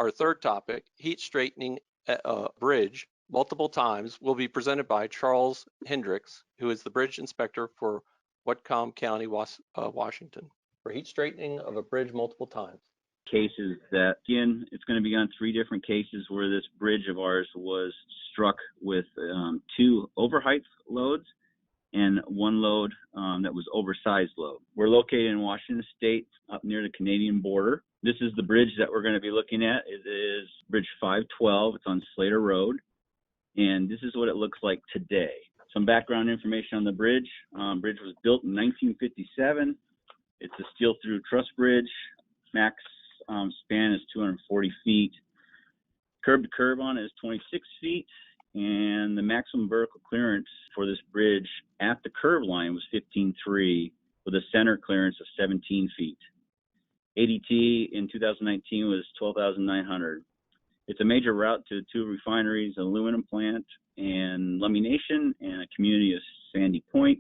Our third topic, heat straightening a bridge multiple times, will be presented by Charles Hendricks, who is the bridge inspector for Whatcom County, Washington, for heat straightening of a bridge multiple times. Cases that, again, it's going to be on 3 different cases where this bridge of ours was struck with 2 overheight loads and 1 load that was oversized load. We're located in Washington State, up near the Canadian border. This is the bridge that we're going to be looking at. It is Bridge 512. It's on Slater Road, and this is what it looks like today. Some background information on the bridge. Bridge was built in 1957. It's a steel-through truss bridge. Max span is 240 feet. Curb to curb on it is 26 feet, and the maximum vertical clearance for this bridge at the curb line was 15.3 with a center clearance of 17 feet. ADT in 2019 was 12,900. It's a major route to 2 refineries, an aluminum plant, and Lummi Nation, and a community of Sandy Point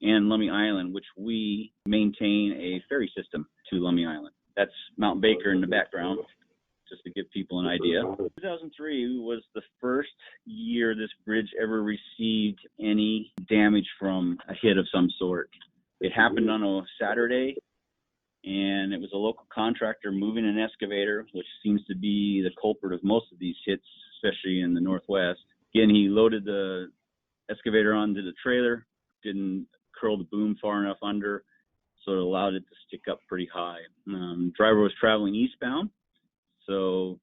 and Lummi Island, which we maintain a ferry system to Lummi Island. That's Mount Baker in the background, just to give people an idea. 2003 was the first year this bridge ever received any damage from a hit of some sort. It happened on a Saturday, and it was a local contractor moving an excavator, which seems to be the culprit of most of these hits, especially in the Northwest. Again, he loaded the excavator onto the trailer, didn't curl the boom far enough under, so it allowed it to stick up pretty high. Driver was traveling eastbound, so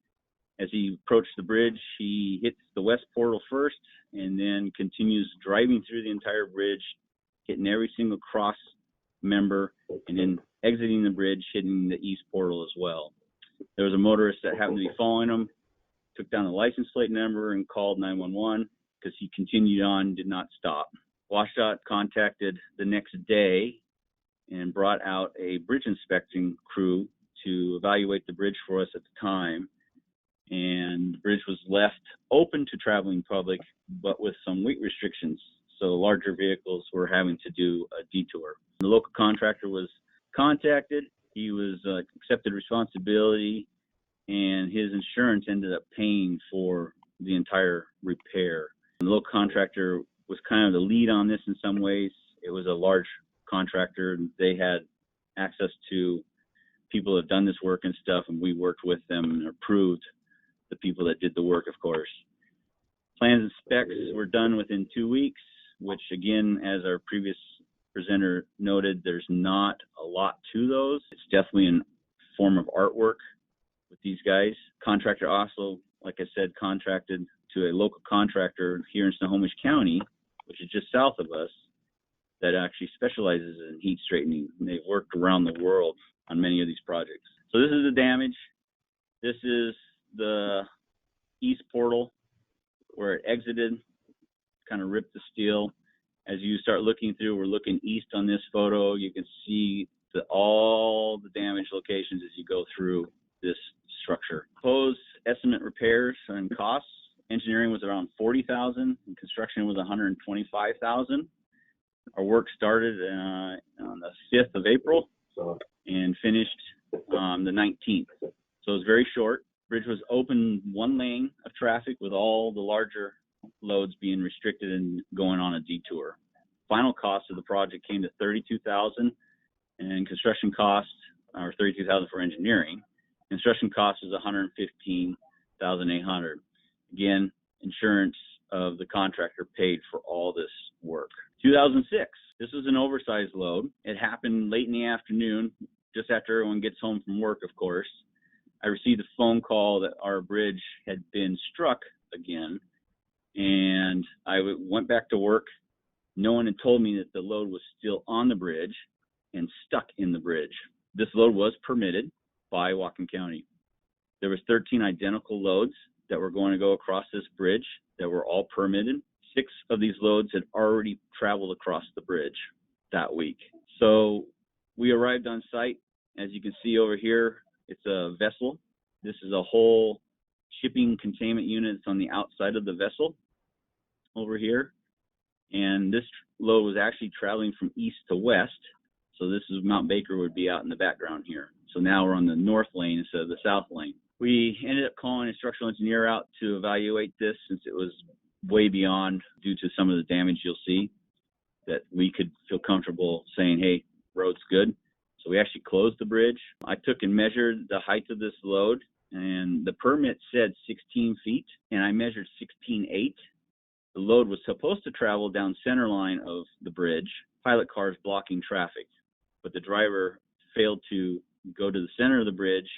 as he approached the bridge, he hits the west portal first and then continues driving through the entire bridge, hitting every single cross member, and then exiting the bridge, hitting the east portal as well. There was a motorist that happened to be following him, took down the license plate number and called 911 because he continued on, did not stop. WashDOT contacted the next day and brought out a bridge inspecting crew to evaluate the bridge for us at the time. And the bridge was left open to traveling public, but with some weight restrictions. So larger vehicles were having to do a detour. The local contractor was contacted. He was accepted responsibility, and his insurance ended up paying for the entire repair. And the local contractor was kind of the lead on this in some ways. It was a large contractor, and they had access to people that have done this work and stuff, and we worked with them and approved the people that did the work, of course. Plans and specs were done within 2 weeks, which again, as our previous presenter noted, there's not a lot to those. It's definitely a form of artwork with these guys. Contractor also, like I said, contracted to a local contractor here in Snohomish County, which is just south of us, that actually specializes in heat straightening. And they've worked around the world on many of these projects. So this is the damage. This is the east portal where it exited, kind of ripped the steel. As you start looking through, we're looking east on this photo. You can see all the damage locations as you go through this structure. Proposed estimate repairs and costs. Engineering was around $40,000 and construction was $125,000. Our work started on the 5th of April and finished on the 19th. So it was very short. Bridge was open 1 lane of traffic with all the larger loads being restricted and going on a detour. Final cost of the project came to $32,000, and construction costs are $32,000 for engineering. Construction cost is $115,800. Again, insurance of the contractor paid for all this work. 2006, this was an oversized load. It happened late in the afternoon, just after everyone gets home from work, of course. I received a phone call that our bridge had been struck again, and I went back to work. No one had told me that the load was still on the bridge and stuck in the bridge. This load was permitted by Whatcom County. There was 13 identical loads that were going to go across this bridge that were all permitted. 6 of these loads had already traveled across the bridge that week. So we arrived on site. As you can see over here, it's a vessel. This is a whole shipping containment unit. It's on the outside of the vessel over here. And this load was actually traveling from east to west. So this is Mount Baker would be out in the background here. So now we're on the north lane instead of the south lane. We ended up calling a structural engineer out to evaluate this since it was way beyond, due to some of the damage you'll see, that we could feel comfortable saying, hey, road's good. So we actually closed the bridge. I took and measured the height of this load, and the permit said 16 feet, and I measured 16.8. The load was supposed to travel down center line of the bridge, pilot cars blocking traffic, but the driver failed to go to the center of the bridge.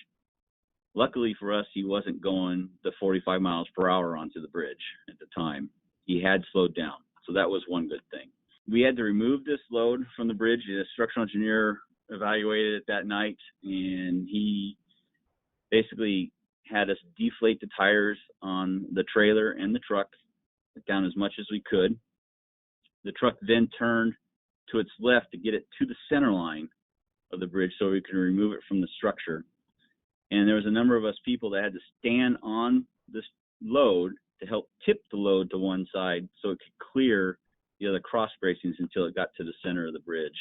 Luckily for us, he wasn't going the 45 miles per hour onto the bridge at the time. He had slowed down, so that was one good thing. We had to remove this load from the bridge. The structural engineer evaluated it that night, and he basically had us deflate the tires on the trailer and the truck down as much as we could. The truck then turned to its left to get it to the center line of the bridge so we could remove it from the structure. And there was a number of us people that had to stand on this load to help tip the load to one side so it could clear the other cross bracings until it got to the center of the bridge.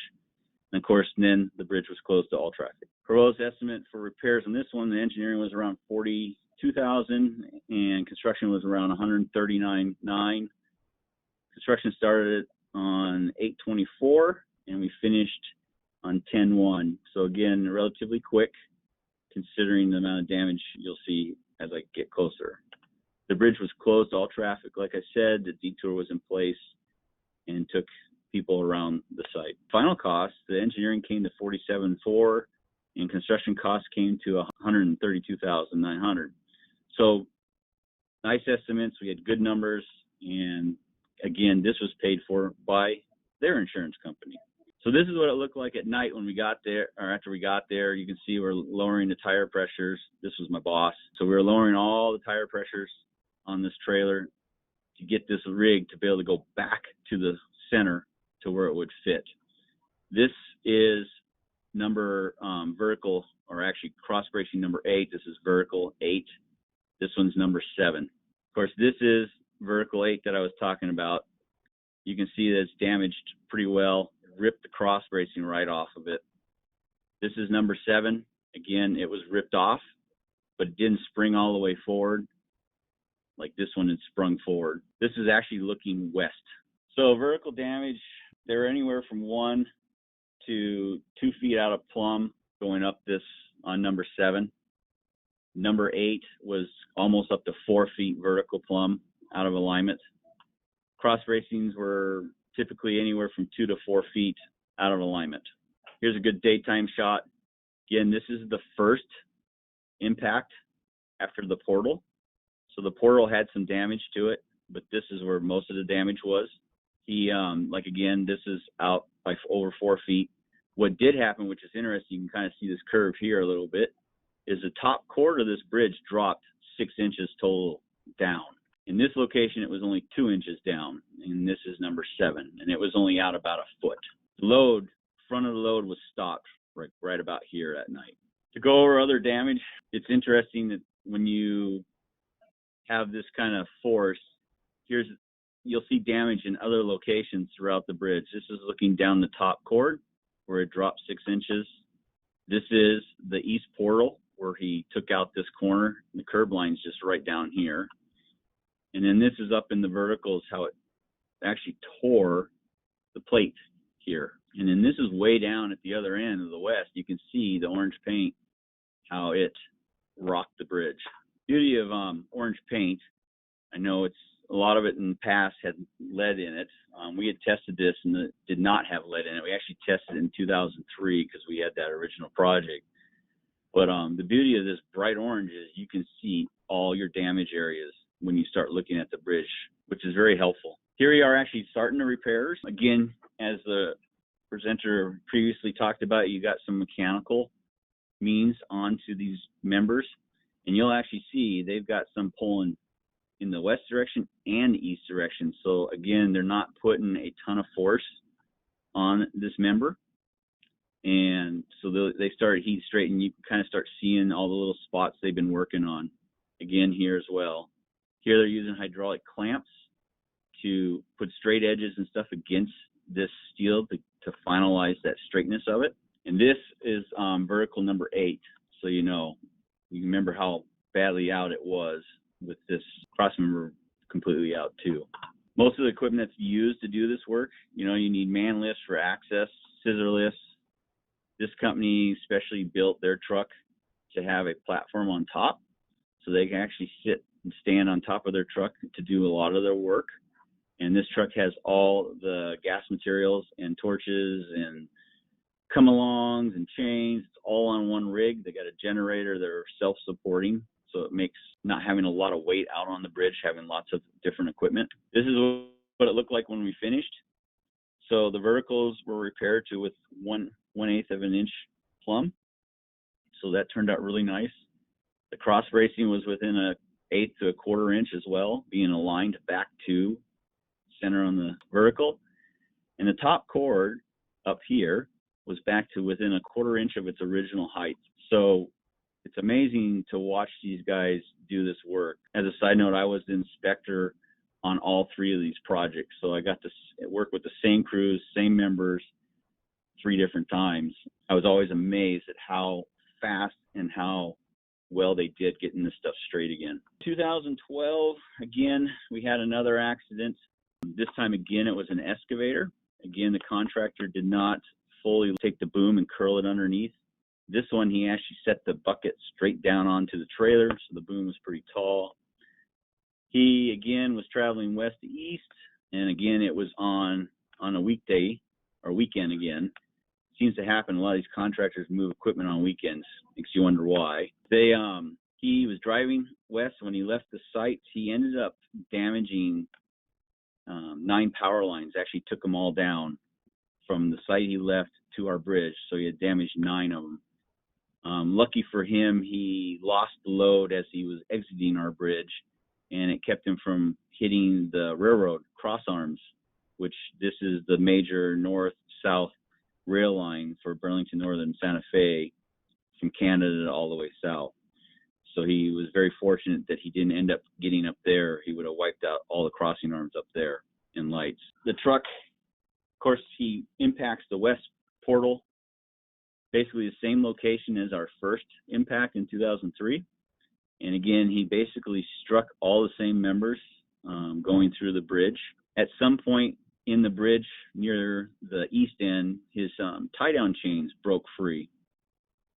And of course, then the bridge was closed to all traffic. Proposed estimate for repairs on this one, the engineering was around $42,000 and construction was around $139,900. Construction started on 8/24 and we finished on 10/1. So again, relatively quick, considering the amount of damage you'll see as I get closer. The bridge was closed to all traffic. Like I said, the detour was in place and took people around the site. Final cost, the engineering came to $47,400 and construction costs came to $132,900. So nice estimates, we had good numbers, and again, this was paid for by their insurance company. So this is what it looked like at night when we got there, or after we got there. You can see we're lowering the tire pressures. This was my boss. So we were lowering all the tire pressures on this trailer to get this rig to be able to go back to the center to where it would fit. This is number vertical, or actually cross bracing number 8. This is vertical 8. This one's number 7. Of course, this is vertical 8 that I was talking about. You can see that it's damaged pretty well. Ripped the cross bracing right off of it. This is number 7. Again, it was ripped off, but it didn't spring all the way forward like this one had sprung forward. This is actually looking west. So vertical damage, they're anywhere from 1 to 2 feet out of plumb going up this on number 7. Number 8 was almost up to 4 feet vertical plumb out of alignment. Cross bracings were typically anywhere from 2 to 4 feet out of alignment. Here's a good daytime shot. Again, this is the first impact after the portal. So the portal had some damage to it, but this is where most of the damage was. Again, this is out by over 4 feet. What did happen, which is interesting, you can kind of see this curve here a little bit, is the top chord of this bridge dropped 6 inches total down. In this location, it was only 2 inches down, and this is number 7, and it was only out about a foot. The load, front of the load was stopped right about here at night. To go over other damage, it's interesting that when you have this kind of force, you'll see damage in other locations throughout the bridge. This is looking down the top chord where it dropped 6 inches. This is the east portal where he took out this corner. The curb line's just right down here. And then this is up in the verticals, how it actually tore the plate here. And then this is way down at the other end of the west. You can see the orange paint, how it rocked the bridge. Beauty of orange paint, I know it's a lot of it in the past had lead in it. We had tested this and it did not have lead in it. We actually tested it in 2003 because we had that original project. But the beauty of this bright orange is you can see all your damage areas when you start looking at the bridge, which is very helpful. Here we are actually starting the repairs. Again, as the presenter previously talked about, you got some mechanical means onto these members, and you'll actually see they've got some pulling in the west direction and east direction. So again, they're not putting a ton of force on this member. And so they started heat straightening. You can kind of start seeing all the little spots they've been working on. Again, here as well. Here they're using hydraulic clamps to put straight edges and stuff against this steel to finalize that straightness of it. And this is vertical number 8. So you remember how badly out it was, with this crossmember completely out too. Most of the equipment that's used to do this work, you need man lifts for access, scissor lifts. This company specially built their truck to have a platform on top, so they can actually sit and stand on top of their truck to do a lot of their work. And this truck has all the gas materials and torches and come-alongs and chains. It's all on one rig. They got a generator. They're self-supporting, so it makes not having a lot of weight out on the bridge, having lots of different equipment. This is what it looked like when we finished. So the verticals were repaired to with 1/8 of an inch plumb. So that turned out really nice. The cross bracing was within 1/8 to 1/4 inch as well, being aligned back to center on the vertical. And the top cord up here was back to within 1/4 inch of its original height. So it's amazing to watch these guys do this work. As a side note, I was the inspector on all 3 of these projects. So I got to work with the same crews, same members, 3 different times. I was always amazed at how fast and how well they did getting this stuff straight again. 2012, again, we had another accident. This time, again, it was an excavator. Again, the contractor did not fully take the boom and curl it underneath. This one, he actually set the bucket straight down onto the trailer, so the boom was pretty tall. He, again, was traveling west to east, and again, it was on a weekday or weekend again. Seems to happen. A lot of these contractors move equipment on weekends. Makes you wonder why. He was driving west. When he left the site, he ended up damaging 9 power lines. Actually took them all down from the site he left to our bridge. So he had damaged 9 of them. Lucky for him, he lost the load as he was exiting our bridge, and it kept him from hitting the railroad cross arms, which this is the major north-south rail line for Burlington Northern Santa Fe from Canada all the way south. So he was very fortunate that he didn't end up getting up there. He would have wiped out all the crossing arms up there and lights. The truck, of course, he impacts the west portal, basically the same location as our first impact in 2003. And again, he basically struck all the same members going through the bridge. At some point in the bridge near the east end, his tie-down chains broke free,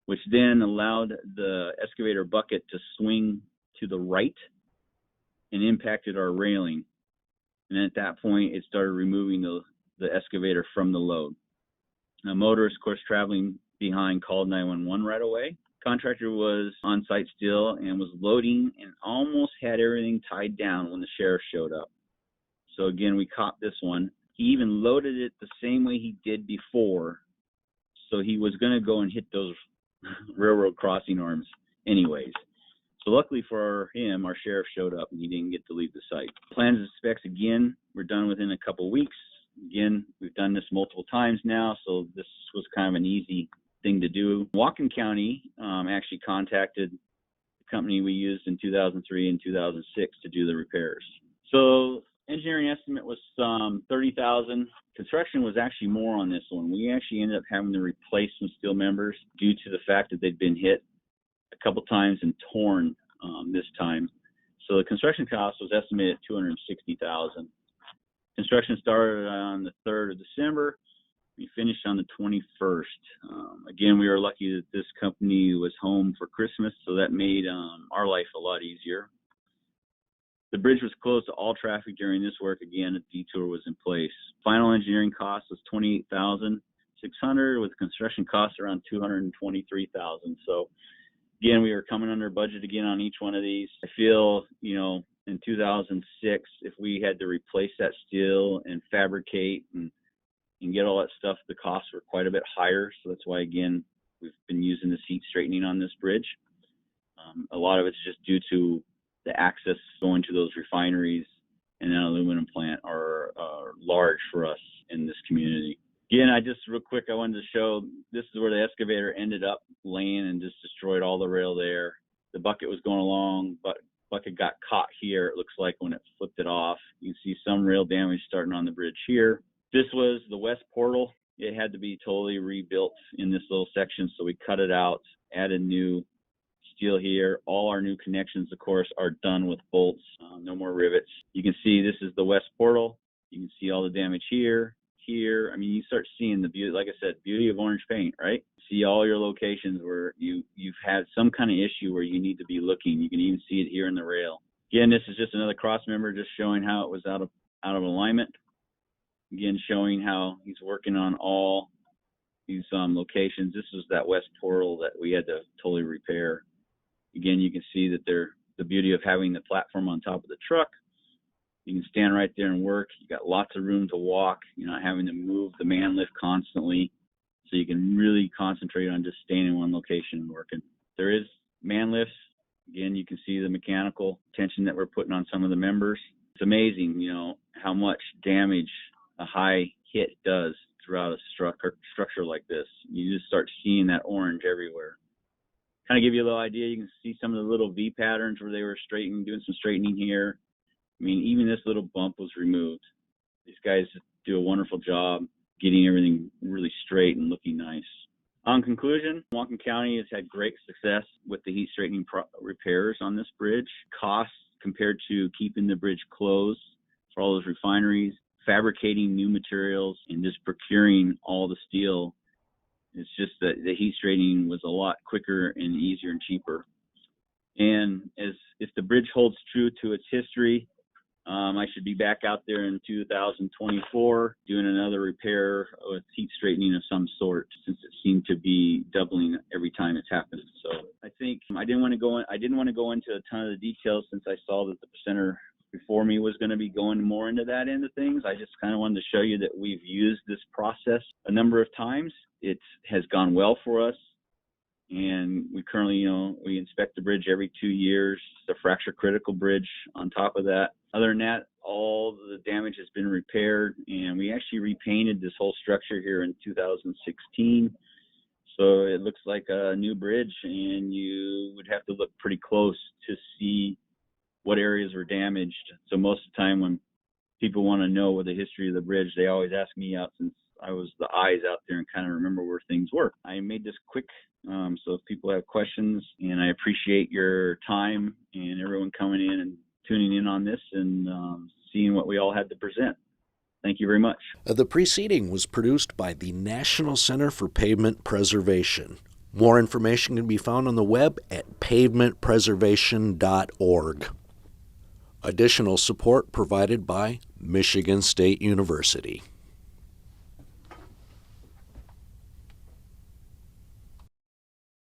which then allowed the excavator bucket to swing to the right and impacted our railing. And at that point, it started removing the excavator from the load. A motorist, of course, traveling behind called 911 right away. Contractor was on site still and was loading and almost had everything tied down when the sheriff showed up. So again, we caught this one. He even loaded it the same way he did before. So he was going to go and hit those railroad crossing arms anyways. So luckily for him, our sheriff showed up and he didn't get to leave the site. Plans and specs, again, we're done within a couple weeks. Again, we've done this multiple times now, so this was kind of an easy thing to do. Whatcom County actually contacted the company we used in 2003 and 2006 to do the repairs. So engineering estimate was $30,000. Construction was actually more on this one. We actually ended up having to replace some steel members due to the fact that they'd been hit a couple times and torn this time. So the construction cost was estimated at $260,000. Construction started on the 3rd of December. We finished on the 21st. Again, we were lucky that this company was home for Christmas, so that made our life a lot easier. The bridge was closed to all traffic during this work. Again, a detour was in place. Final engineering cost was $28,600, with construction costs around $223,000. So again, we were coming under budget again on each one of these. I feel, in 2006, if we had to replace that steel and fabricate and get all that stuff, the costs were quite a bit higher. So that's why, again, we've been using the seat straightening on this bridge. A lot of it's just due to the access going to those refineries and an aluminum plant are large for us in this community. Again, real quick, I wanted to show, this is where the excavator ended up laying and just destroyed all the rail there. The bucket was going along, but bucket got caught here, it looks like, when it flipped it off. You can see some rail damage starting on the bridge here. This was the west portal. It had to be totally rebuilt in this little section, so we cut it out, added new steel here. All our new connections, of course, are done with bolts, no more rivets. You can see this is the west portal. You can see all the damage here. I mean, you start seeing the beauty, like I said, beauty of orange paint, right? See all your locations where you've had some kind of issue where you need to be looking. You can even see it here in the rail. Again, this is just another cross member, just showing how it was out of alignment. Again, showing how he's working on all these locations. This was that west portal that we had to totally repair. Again, you can see that the beauty of having the platform on top of the truck. You can stand right there and work. You got lots of room to walk. You're not having to move the man lift constantly. So you can really concentrate on just staying in one location and working. There is man lifts. Again, you can see the mechanical tension that we're putting on some of the members. It's amazing, how much damage a high hit does throughout a structure like this. You just start seeing that orange everywhere. Kind of give you a little idea. You can see some of the little V patterns where they were doing some straightening here. I mean, even this little bump was removed. These guys do a wonderful job getting everything really straight and looking nice. On conclusion, Whatcom County has had great success with the heat straightening repairs on this bridge. Costs compared to keeping the bridge closed for all those refineries, fabricating new materials, and just procuring all the steel. It's just that the heat straightening was a lot quicker and easier and cheaper. And if the bridge holds true to its history, I should be back out there in 2024 doing another repair with heat straightening of some sort, since it seemed to be doubling every time it's happened. So I think I didn't want to go into a ton of the details, since I saw that the presenter before me was going to be going more into that end of things. I just kind of wanted to show you that we've used this process a number of times. It has gone well for us. And we currently, we inspect the bridge every 2 years. It's a fracture critical bridge on top of that. Other than that, all the damage has been repaired, and we actually repainted this whole structure here in 2016. So it looks like a new bridge, and you would have to look pretty close to see what areas were damaged. So most of the time when people want to know what the history of the bridge, they always ask me out, since I was the eyes out there and kind of remember where things were. I made this quick, so if people have questions, and I appreciate your time and everyone coming in and tuning in on this and seeing what we all had to present. Thank you very much. The preceding was produced by the National Center for Pavement Preservation. More information can be found on the web at pavementpreservation.org. Additional support provided by Michigan State University.